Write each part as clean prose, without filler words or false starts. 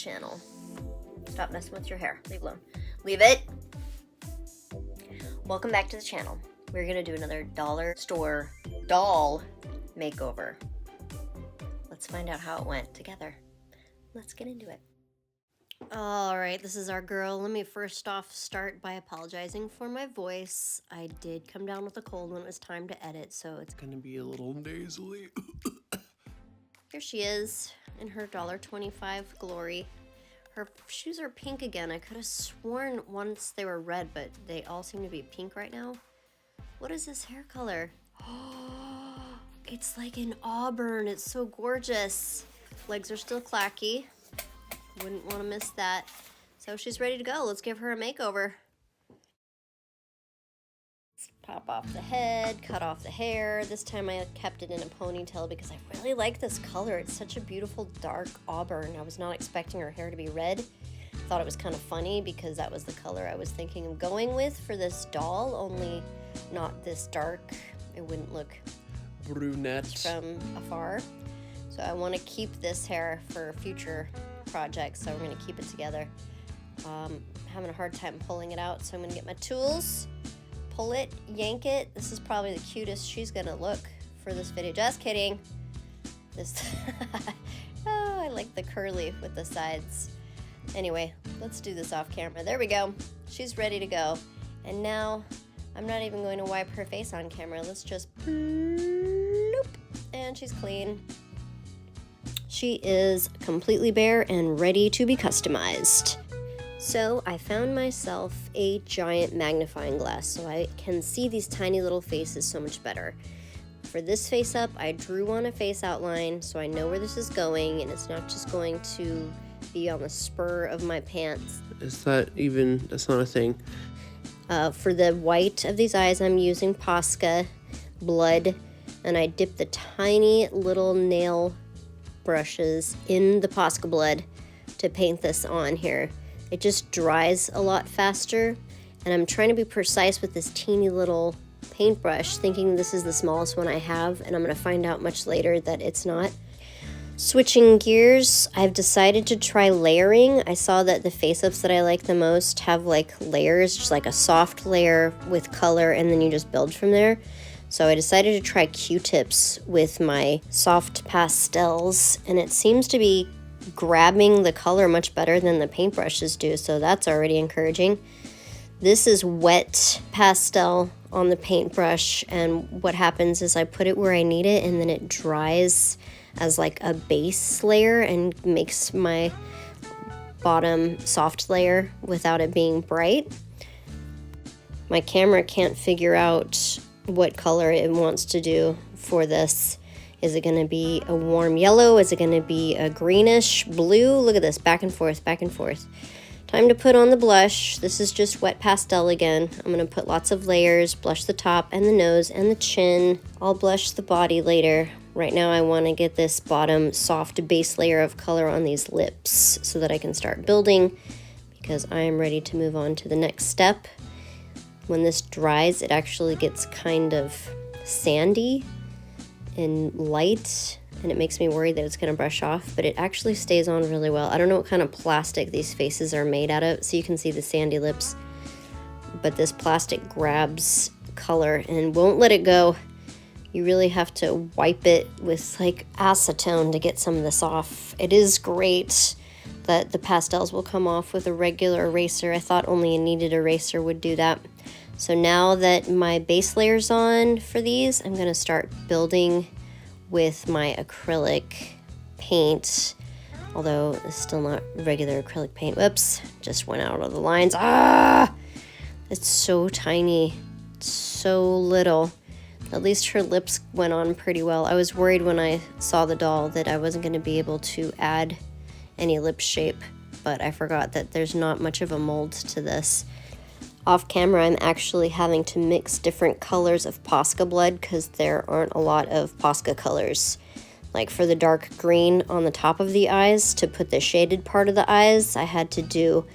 channel. Stop messing with your hair. Leave it alone. Leave it. Welcome back to the channel. We're gonna do another dollar store doll makeover. Let's find out how it went together. Let's get into it. All right, this is our girl. Let me first off start by apologizing for my voice. I did come down with a cold when it was time to edit, so it's gonna be a little nasally. Here she is in her $1.25 glory. Her shoes are pink again. I could have sworn once they were red, but they all seem to be pink right now. What is this hair color? Oh, it's like an auburn. It's so gorgeous. Legs are still clacky. Wouldn't want to miss that. So she's ready to go. Let's give her a makeover. Let's pop off the head, cut off the hair. This time I kept it in a ponytail because I really like this color. It's such a beautiful dark auburn. I was not expecting her hair to be red. Thought it was kind of funny because that was the color I was thinking of going with for this doll, only not this dark. It wouldn't look brunette from afar. So I want to keep this hair for future projects, so we're going to keep it together. Having a hard time pulling it out, so I'm going to get my tools, pull it, yank it. This is probably the cutest she's going to look for this video. Just kidding. This oh, I like the curly with the sides. Anyway, let's do this off camera. There we go. She's ready to go. And now I'm not even going to wipe her face on camera. Let's just bloop, and she's clean. She is completely bare and ready to be customized. So I found myself a giant magnifying glass so I can see these tiny little faces so much better. For this face up, I drew on a face outline so I know where this is going and it's not just going to be on the spur of my pants. Is that even, that's not a thing. For the white of these eyes, I'm using Posca blood, and I dip the tiny little nail brushes in the Posca blood to paint this on here. It just dries a lot faster, and I'm trying to be precise with this teeny little paintbrush, thinking this is the smallest one I have, and I'm going to find out much later that it's not. Switching gears, I've decided to try layering. I saw that the face-ups that I like the most have like layers, just like a soft layer with color, and then you just build from there. So I decided to try Q-tips with my soft pastels, and it seems to be grabbing the color much better than the paintbrushes do, so that's already encouraging. This is wet pastel on the paintbrush, and what happens is I put it where I need it, and then it dries as like a base layer and makes my bottom soft layer without it being bright. My camera can't figure out what color it wants to do for this. Is it going to be a warm yellow? Is it going to be a greenish blue? Look at this, back and forth, back and forth. Time to put on the blush. This is just wet pastel again. I'm going to put lots of layers, blush the top and the nose and the chin. I'll blush the body later. Right now I want to get this bottom soft base layer of color on these lips so that I can start building, because I am ready to move on to the next step. When this dries, it actually gets kind of sandy and light, and it makes me worried that it's going to brush off, but it actually stays on really well. I don't know what kind of plastic these faces are made out of, so you can see the sandy lips, but this plastic grabs color and won't let it go. You really have to wipe it with like acetone to get some of this off. It is great that the pastels will come off with a regular eraser. I thought only a kneaded eraser would do that. So now that my base layer's on for these, I'm going to start building with my acrylic paint, although it's still not regular acrylic paint. Whoops, just went out of the lines. Ah! It's so tiny, so little. At least her lips went on pretty well. I was worried when I saw the doll that I wasn't going to be able to add any lip shape, but I forgot that there's not much of a mold to this. Off camera, I'm actually having to mix different colors of Posca blood because there aren't a lot of Posca colors. Like for the dark green on the top of the eyes, to put the shaded part of the eyes, I had to do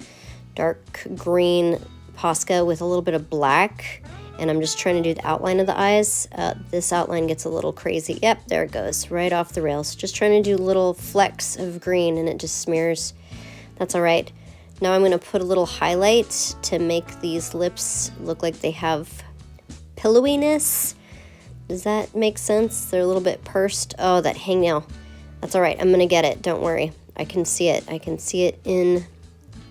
dark green Posca with a little bit of black, and I'm just trying to do the outline of the eyes. This outline gets a little crazy. Yep, there it goes, right off the rails. Just trying to do little flecks of green, and it just smears That's all right. Now I'm gonna put a little highlight to make these lips look like they have pillowiness. Does that make sense? They're a little bit pursed. Oh, that hangnail. That's all right, I'm gonna get it, don't worry. I can see it. I can see it in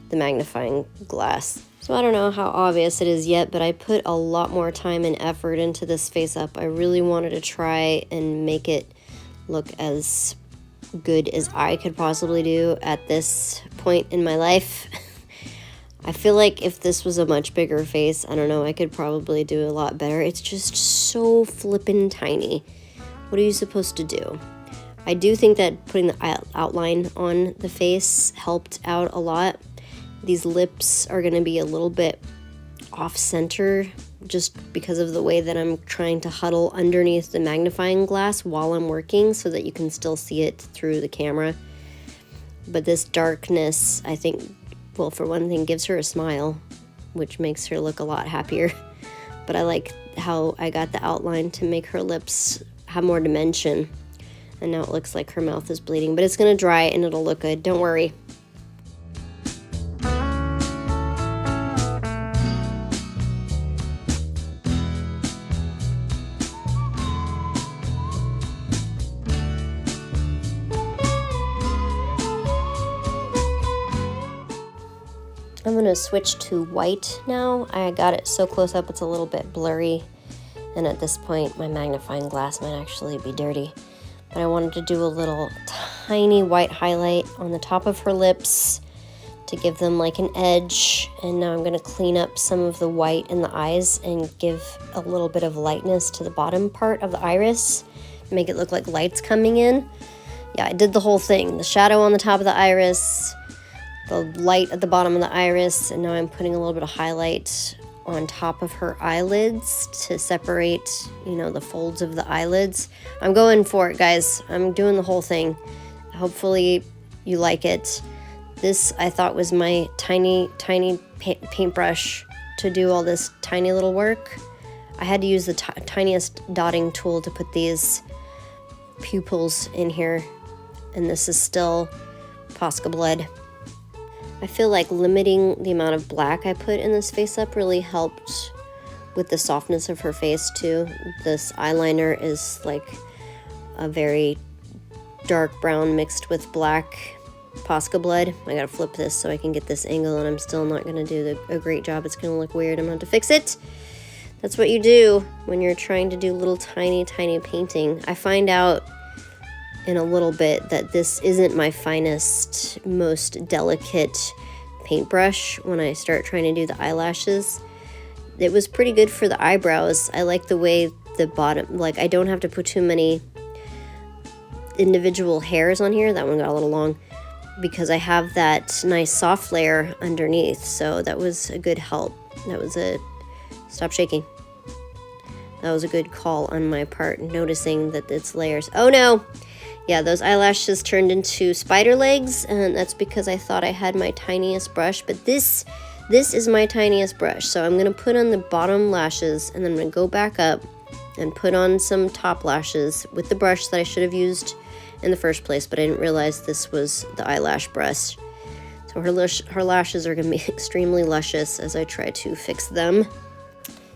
the magnifying glass. So I don't know how obvious it is yet, but I put a lot more time and effort into this face up. I really wanted to try and make it look as good as I could possibly do at this point in my life. I feel like if this was a much bigger face, I don't know, I could probably do a lot better. It's just so flippin' tiny. What are you supposed to do? I do think that putting the outline on the face helped out a lot. These lips are gonna be a little bit off center just because of the way that I'm trying to huddle underneath the magnifying glass while I'm working so that you can still see it through the camera. But this darkness, I think, well, for one thing, gives her a smile, which makes her look a lot happier. But I like how I got the outline to make her lips have more dimension. And now it looks like her mouth is bleeding, but it's gonna dry and it'll look good, don't worry. I'm gonna switch to white now. I got it so close up it's a little bit blurry, and at this point my magnifying glass might actually be dirty. But I wanted to do a little tiny white highlight on the top of her lips to give them like an edge, and now I'm gonna clean up some of the white in the eyes and give a little bit of lightness to the bottom part of the iris, make it look like light's coming in. Yeah, I did the whole thing. The shadow on the top of the iris, the light at the bottom of the iris, and now I'm putting a little bit of highlight on top of her eyelids to separate, you know, the folds of the eyelids. I'm going for it, guys. I'm doing the whole thing. Hopefully you like it. This, I thought, was my tiny paintbrush to do all this tiny little work. I had to use the tiniest dotting tool to put these pupils in here, and this is still Posca blood. I feel like limiting the amount of black I put in this face up really helped with the softness of her face too. This eyeliner is like a very dark brown mixed with black Posca blood. I gotta flip this so I can get this angle, and I'm still not gonna do a great job. It's gonna look weird. I'm gonna have to fix it. That's what you do when you're trying to do little tiny painting. I find out in a little bit that this isn't my finest, most delicate paintbrush when I start trying to do the eyelashes. It was pretty good for the eyebrows. I like the way the bottom, like I don't have to put too many individual hairs on here. That one got a little long because I have that nice soft layer underneath. So that was a good help. Stop shaking. That was a good call on my part, noticing that it's layers. Oh no! Yeah, those eyelashes turned into spider legs, and that's because I thought I had my tiniest brush, but this is my tiniest brush. So I'm gonna put on the bottom lashes, and then I'm gonna go back up and put on some top lashes with the brush that I should have used in the first place, but I didn't realize this was the eyelash brush. So her lashes are gonna be extremely luscious as I try to fix them.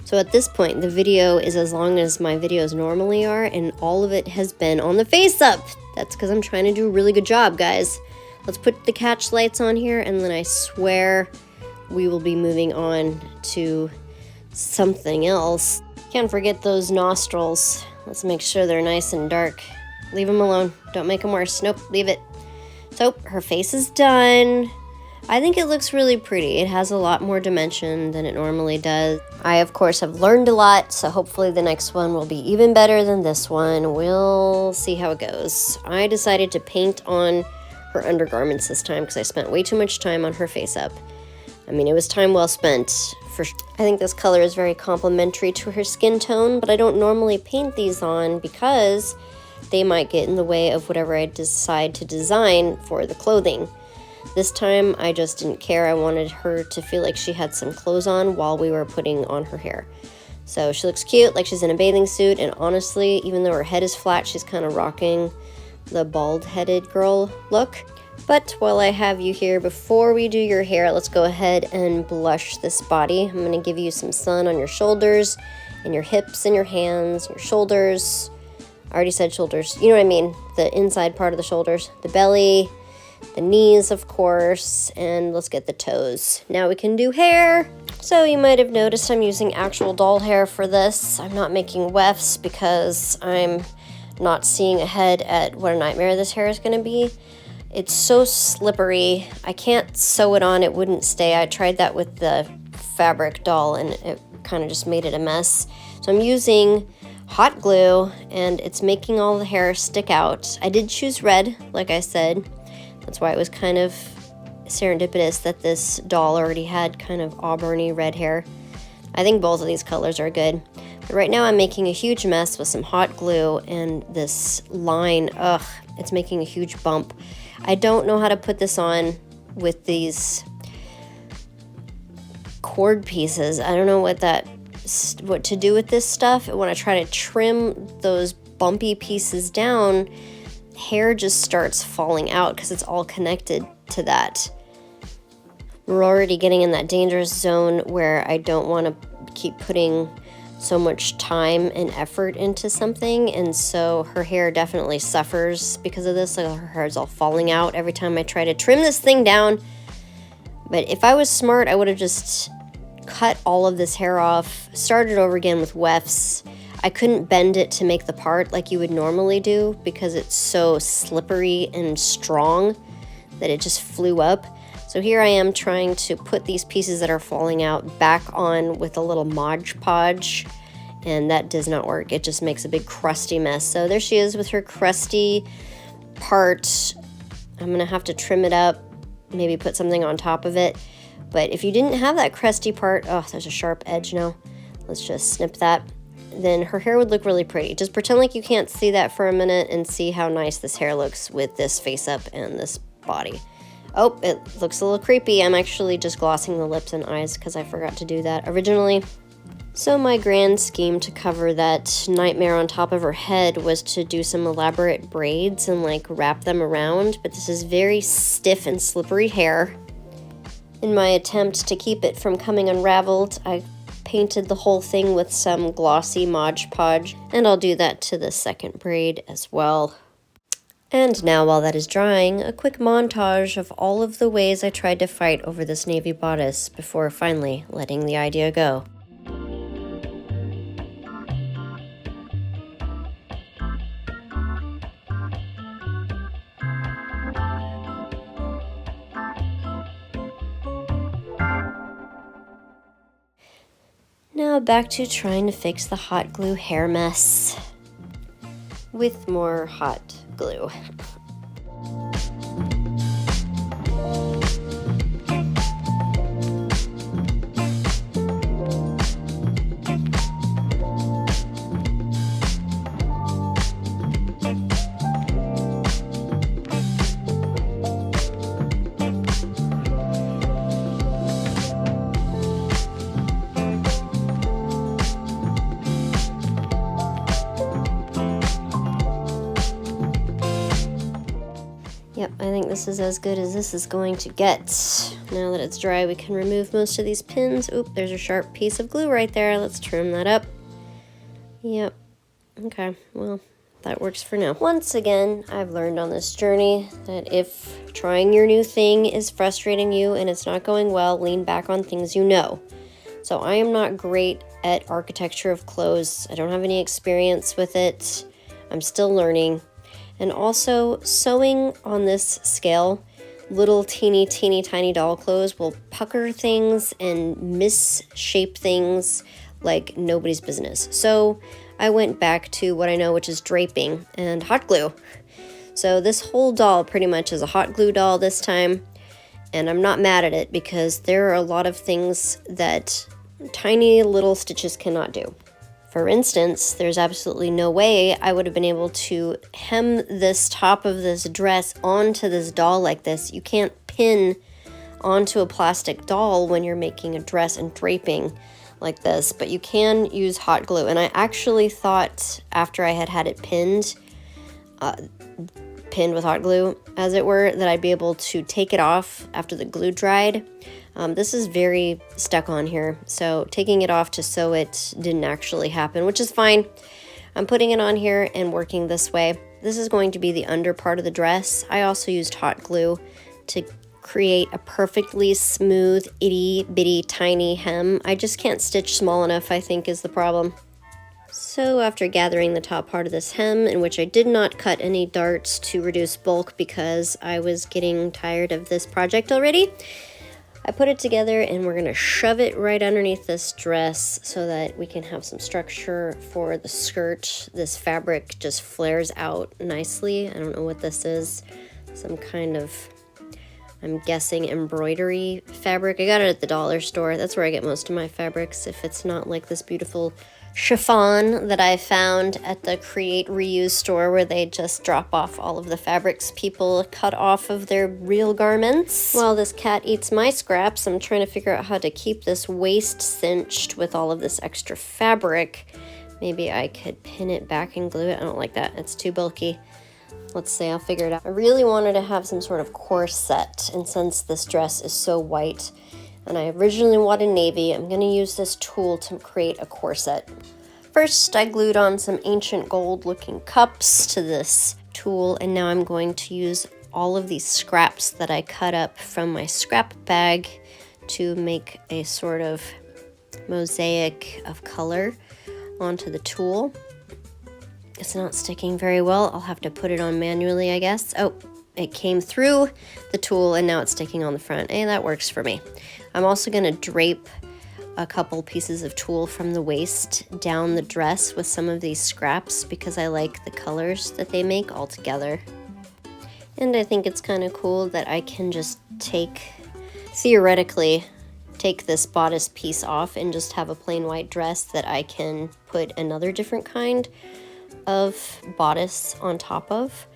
So at this point, the video is as long as my videos normally are, and all of it has been on the face up. That's because I'm trying to do a really good job, guys. Let's put the catch lights on here, and then I swear we will be moving on to something else. Can't forget those nostrils. Let's make sure they're nice and dark. Leave them alone. Don't make them worse. Nope, leave it. So her face is done. I think it looks really pretty. It has a lot more dimension than it normally does. I, of course, have learned a lot, so hopefully the next one will be even better than this one. We'll see how it goes. I decided to paint on her undergarments this time because I spent way too much time on her face up. I mean, it was time well spent. I think this color is very complementary to her skin tone, but I don't normally paint these on because they might get in the way of whatever I decide to design for the clothing. This time, I just didn't care. I wanted her to feel like she had some clothes on while we were putting on her hair. So she looks cute, like she's in a bathing suit, and honestly, even though her head is flat, she's kind of rocking the bald-headed girl look. But while I have you here, before we do your hair, let's go ahead and blush this body. I'm gonna give you some sun on your shoulders and your hips and your hands, your shoulders. I already said shoulders, you know what I mean? The inside part of the shoulders, the belly, the knees, of course, and let's get the toes. Now we can do hair. So you might have noticed I'm using actual doll hair for this. I'm not making wefts because I'm not seeing ahead at what a nightmare this hair is gonna be. It's so slippery. I can't sew it on, it wouldn't stay. I tried that with the fabric doll and it kind of just made it a mess. So I'm using hot glue and it's making all the hair stick out. I did choose red, like I said. That's why it was kind of serendipitous that this doll already had kind of auburny red hair. I think both of these colors are good. But right now I'm making a huge mess with some hot glue and this line, it's making a huge bump. I don't know how to put this on with these cord pieces. I don't know what to do with this stuff. When I try to trim those bumpy pieces down, hair just starts falling out because it's all connected to that. We're already getting in that dangerous zone where I don't want to keep putting so much time and effort into something, and so her hair definitely suffers because of this. Like her hair is all falling out every time I try to trim this thing down. But if I was smart, I would have just cut all of this hair off, started over again with wefts. I couldn't bend it to make the part like you would normally do because it's so slippery and strong that it just flew up. So here I am trying to put these pieces that are falling out back on with a little Mod Podge, and that does not work. It just makes a big crusty mess. So there she is with her crusty part. I'm gonna have to trim it up, maybe put something on top of it. But if you didn't have that crusty part, oh, there's a sharp edge now. Let's just snip that. Then her hair would look really pretty. Just pretend like you can't see that for a minute and see how nice this hair looks with this face up and this body. Oh, it looks a little creepy. I'm actually just glossing the lips and eyes because I forgot to do that originally. So my grand scheme to cover that nightmare on top of her head was to do some elaborate braids and like wrap them around, but this is very stiff and slippery hair. In my attempt to keep it from coming unraveled, I painted the whole thing with some glossy Mod Podge, and I'll do that to the second braid as well. And now while that is drying, a quick montage of all of the ways I tried to fight over this navy bodice before finally letting the idea go. Now back to trying to fix the hot glue hair mess with more hot glue. Yep, I think this is as good as this is going to get. Now that it's dry, we can remove most of these pins. Oop, there's a sharp piece of glue right there. Let's trim that up. Yep. Okay, well, that works for now. Once again, I've learned on this journey that if trying your new thing is frustrating you and it's not going well, lean back on things you know. So I am not great at architecture of clothes. I don't have any experience with it. I'm still learning. And also, sewing on this scale, little teeny tiny doll clothes will pucker things and misshape things like nobody's business. So I went back to what I know, which is draping and hot glue. So this whole doll pretty much is a hot glue doll this time, and I'm not mad at it because there are a lot of things that tiny little stitches cannot do. For instance, there's absolutely no way I would have been able to hem this top of this dress onto this doll like this. You can't pin onto a plastic doll when you're making a dress and draping like this, but you can use hot glue. And I actually thought after I had it pinned, pinned with hot glue, as it were, that I'd be able to take it off after the glue dried. This is very stuck on here, so taking it off to sew it didn't actually happen, which is fine. I'm putting it on here and working this way. This is going to be the under part of the dress. I also used hot glue to create a perfectly smooth, itty bitty tiny hem. I just can't stitch small enough, I think, is the problem. So after gathering the top part of this hem, in which I did not cut any darts to reduce bulk because I was getting tired of this project already, I put it together and we're gonna shove it right underneath this dress so that we can have some structure for the skirt. This fabric just flares out nicely. I don't know what this is. Some kind of, I'm guessing, embroidery fabric. I got it at the dollar store. That's where I get most of my fabrics, if it's not like this beautiful chiffon that I found at the Create Reuse store, where they just drop off all of the fabrics people cut off of their real garments. While this cat eats my scraps, I'm trying to figure out how to keep this waist cinched with all of this extra fabric. Maybe I could pin it back and glue it. I don't like that. It's too bulky. Let's see, I'll figure it out. I really wanted to have some sort of corset, and since this dress is so white, and I originally wanted navy, I'm gonna use this tool to create a corset. First, I glued on some ancient gold looking cups to this tool, and now I'm going to use all of these scraps that I cut up from my scrap bag to make a sort of mosaic of color onto the tool. It's not sticking very well. I'll have to put it on manually, I guess. Oh, it came through the tool and now it's sticking on the front. Hey, that works for me. I'm also gonna drape a couple pieces of tulle from the waist down the dress with some of these scraps because I like the colors that they make all together. And I think it's kind of cool that I can just theoretically take this bodice piece off and just have a plain white dress that I can put another different kind of bodice on top of.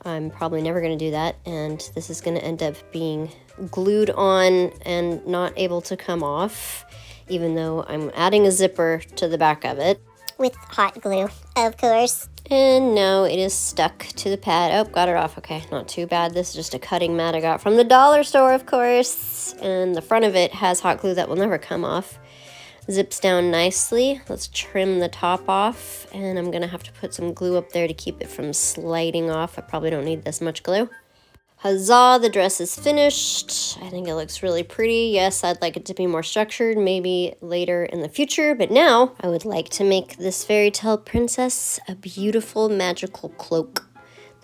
I'm probably never going to do that, and this is going to end up being glued on and not able to come off, even though I'm adding a zipper to the back of it. With hot glue, of course. And now it is stuck to the pad. Oh, got it off. Okay, not too bad. This is just a cutting mat I got from the dollar store, of course. And the front of it has hot glue that will never come off. Zips down nicely. Let's trim the top off, and I'm gonna have to put some glue up there to keep it from sliding off. I probably don't need this much glue. Huzzah, the dress is finished. I think it looks really pretty. Yes, I'd like it to be more structured, maybe later in the future, but now I would like to make this fairy tale princess a beautiful magical cloak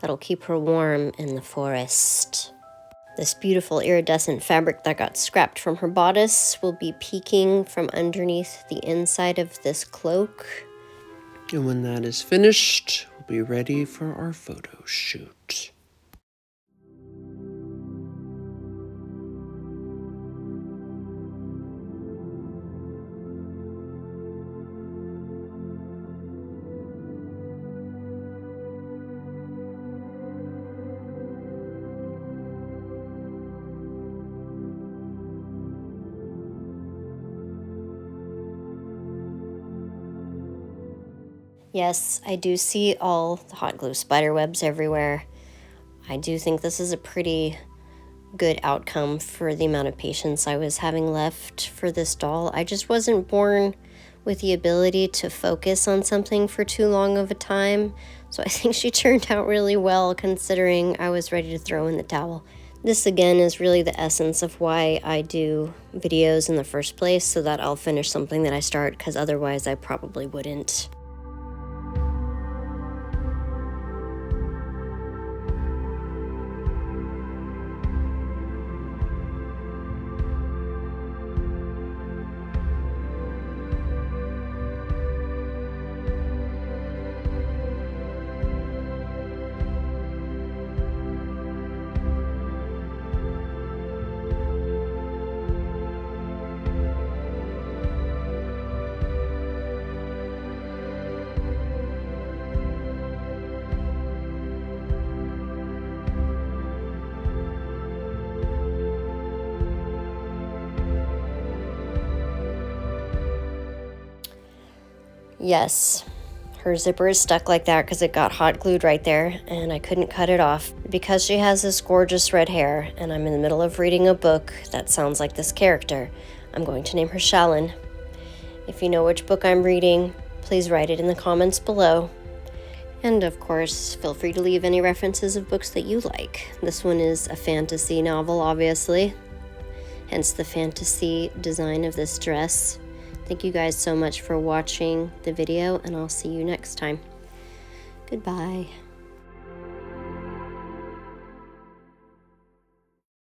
that'll keep her warm in the forest. This beautiful iridescent fabric that got scrapped from her bodice will be peeking from underneath the inside of this cloak. And when that is finished, we'll be ready for our photo shoot. Yes, I do see all the hot glue spider webs everywhere. I do think this is a pretty good outcome for the amount of patience I was having left for this doll. I just wasn't born with the ability to focus on something for too long of a time, so I think she turned out really well considering I was ready to throw in the towel. This again is really the essence of why I do videos in the first place, so that I'll finish something that I start, because otherwise I probably wouldn't. Yes, Her zipper is stuck like that because it got hot glued right there and I couldn't cut it off. Because she has this gorgeous red hair and I'm in the middle of reading a book that sounds like this character, I'm going to name her Shallon. If you know which book I'm reading, please write it in the comments below. And of course, feel free to leave any references of books that you like. This one is a fantasy novel, obviously, hence the fantasy design of this dress. Thank you guys so much for watching the video, and I'll see you next time. Goodbye.